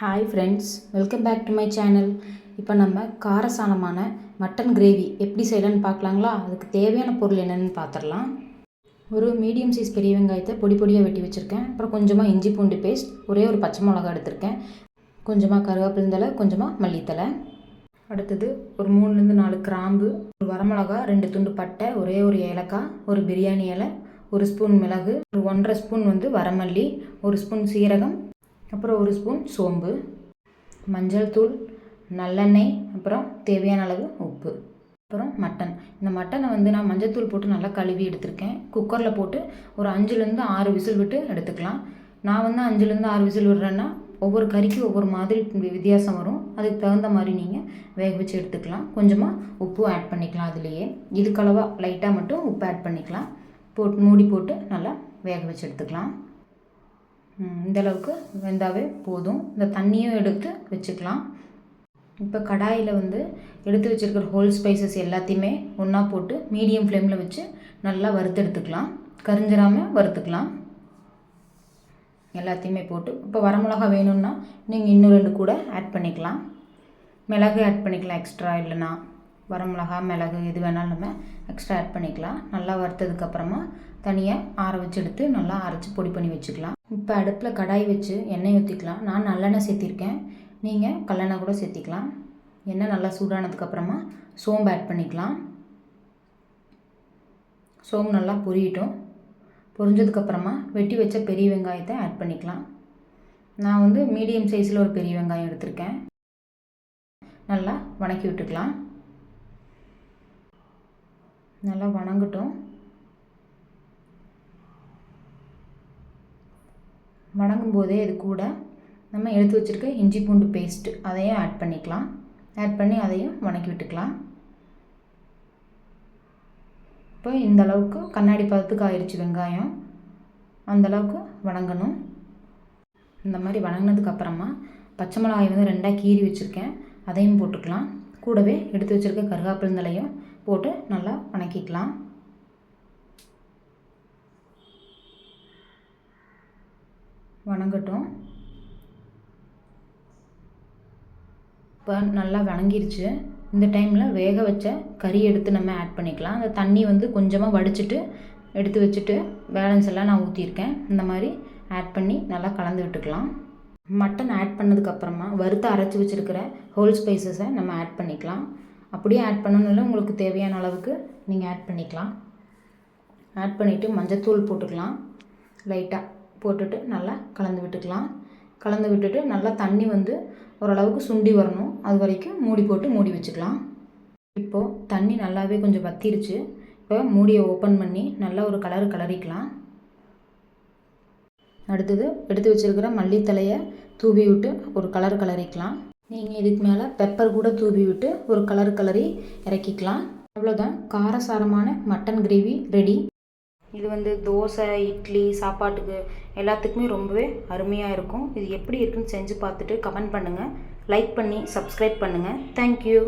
Hi friends, welcome back to my channel. இப்போ நம்ம காரசாரமான மட்டன் கிரேவி எப்படி செய்யலான்னு பார்க்கலாங்களா? அதுக்கு தேவையான பொருள் என்னென்னு பார்த்துடலாம். ஒரு மீடியம் சைஸ் பெரிய வெங்காயத்தை பொடி பொடியாக வெட்டி வச்சுருக்கேன். அப்புறம் கொஞ்சமாக இஞ்சி பூண்டு பேஸ்ட், ஒரே ஒரு பச்சை மிளகா எடுத்திருக்கேன். கொஞ்சமாக கருவேப்பிலை, கொஞ்சமாக மல்லித்தலை. அடுத்தது ஒரு 3-4 கிராம்பு, ஒரு வரமிளகா, 2 துண்டு பட்டை, ஒரே ஒரு ஏலக்காய், ஒரு பிரியாணி இலை, ஒரு ஸ்பூன் மிளகு, ஒரு 1.5 ஸ்பூன் வரமல்லி, ஒரு ஸ்பூன் சீரகம், அப்புறம் ஒரு ஸ்பூன் சோம்பு, மஞ்சள் தூள், நல்லெண்ணெய், அப்புறம் தேவையான அளவு உப்பு. அப்புறம் மட்டன். இந்த மட்டனை நான் மஞ்சள் தூள் போட்டு நல்லா கழுவி எடுத்திருக்கேன். குக்கரில் போட்டு ஒரு 5-6 விசில் விட்டு எடுத்துக்கலாம். நான் 5-6 விசில் விடுறேன்னா ஒவ்வொரு கறிக்கும் ஒவ்வொரு மாதிரி வித்தியாசம் வரும். அதுக்கு தகுந்த மாதிரி நீங்கள் வேக வச்சு எடுத்துக்கலாம். கொஞ்சமாக உப்பு ஆட் பண்ணிக்கலாம். அதுலேயே இதுக்களவாக லைட்டாக மட்டும் உப்பு ஆட் பண்ணிக்கலாம். மூடி போட்டு நல்லா வேக வச்சு எடுத்துக்கலாம். இந்தளவுக்கு வெந்தாவே போதும். இந்த தண்ணியும் எடுத்து வச்சுக்கலாம். இப்போ கடாயில் எடுத்து வச்சுருக்கிற ஹோல் ஸ்பைசஸ் எல்லாத்தையுமே ஒன்றா போட்டு மீடியம் ஃப்ளேமில் வச்சு நல்லா வறுத்தெடுத்துக்கலாம். கரிஞ்சிடாமல் வறுத்துக்கலாம். எல்லாத்தையுமே போட்டு இப்போ வரமிளகா வேணும்னா நீங்கள் இன்னும் 2 கூட ஆட் பண்ணிக்கலாம். மிளகு ஆட் பண்ணிக்கலாம் எக்ஸ்ட்ரா, இல்லைன்னா வரமிளகா, மிளகு எது வேணாலும் நம்ம எக்ஸ்ட்ரா ஆட் பண்ணிக்கலாம். நல்லா வறுத்ததுக்கப்புறமா தனியாக ஆற வச்சு எடுத்து நல்லா அரைச்சி பொடி பண்ணி வச்சுக்கலாம். இப்போ அடுப்பில் கடாய் வச்சு எண்ணெய் ஊற்றிக்கலாம். நான் நல்லெண்ணெய் சேர்த்திருக்கேன். நீங்கள் கல்லெண்ணெய் கூட சேர்த்திக்கலாம். எண்ணெய் நல்லா சூடானதுக்கப்புறமா சோம்பு ஆட் பண்ணிக்கலாம். சோம்பு நல்லா பொரியட்டும். பொரிஞ்சதுக்கப்புறமா வெட்டி வச்ச பெரிய வெங்காயத்தை ஆட் பண்ணிக்கலாம். நான் மீடியம் சைஸில் ஒரு பெரிய வெங்காயம் எடுத்திருக்கேன். நல்லா வணக்கி விட்டுக்கலாம். நல்லா வணங்கட்டும். வணங்கும் போதே இது கூட நம்ம எடுத்து வச்சுருக்க இஞ்சி பூண்டு பேஸ்ட்டு அதையும் ஆட் பண்ணிக்கலாம். ஆட் பண்ணி அதையும் வணக்கி விட்டுக்கலாம். இப்போ இந்த அளவுக்கு கண்ணாடி பதத்துக்கு ஆயிடுச்சு வெங்காயம். அந்தளவுக்கு வணங்கணும். இந்த மாதிரி வணங்கினதுக்கப்புறமா பச்சை மிளகாய் 2ஆக கீறி வச்சுருக்கேன். அதையும் போட்டுக்கலாம். கூடவே எடுத்து வச்சுருக்க கருவேப்பிலையும் போட்டு நல்லா வணக்கிக்கலாம். வணங்கட்டும். இப்போ நல்லா வணங்கிருச்சு. இந்த டைமில் வேக வச்ச கறி எடுத்து நம்ம ஆட் பண்ணிக்கலாம். அந்த தண்ணி கொஞ்சமாக வடிச்சிட்டு எடுத்து வச்சுட்டு பேலன்ஸ் எல்லாம் நான் ஊற்றிருக்கேன். இந்த மாதிரி ஆட் பண்ணி நல்லா கலந்து விட்டுக்கலாம். மட்டன் ஆட் பண்ணதுக்கப்புறமா வறுத்து அரைச்சி வச்சுருக்கிற ஹோல் ஸ்பைசஸை நம்ம ஆட் பண்ணிக்கலாம். அப்படியே ஆட் பண்ணணும்ல உங்களுக்கு தேவையான அளவுக்கு நீங்கள் ஆட் பண்ணிக்கலாம். ஆட் பண்ணிவிட்டு மஞ்சத்தூள் போட்டுக்கலாம். லைட்டாக போட்டுட்டு நல்லா கலந்து விட்டுக்கலாம். கலந்து விட்டுட்டு நல்லா தண்ணி ஓரளவுக்கு சுண்டி வரணும். அது வரைக்கும் மூடி வச்சுக்கலாம். இப்போது தண்ணி நல்லாவே கொஞ்சம் வத்திருச்சு. இப்போ மூடியை ஓப்பன் பண்ணி நல்லா ஒரு கலரிக்கலாம். அடுத்தது எடுத்து வச்சுருக்கிற மல்லித்தலையை தூவி விட்டு ஒரு கலரிக்கலாம். நீங்கள் இதுக்கு மேலே பெப்பர் கூட தூவி விட்டு ஒரு கலரி இறக்கிக்கலாம். அவ்வளோதான், காரசாரமான மட்டன் கிரேவி ரெடி. இது தோசை, இட்லி, சாப்பாட்டுக்கு எல்லாத்துக்குமே ரொம்பவே அருமையாக இருக்கும். இது எப்படி இருக்குன்னு செஞ்சு பார்த்துட்டு கமெண்ட் பண்ணுங்கள். லைக் பண்ணி சப்ஸ்கிரைப் பண்ணுங்கள். தேங்க்யூ.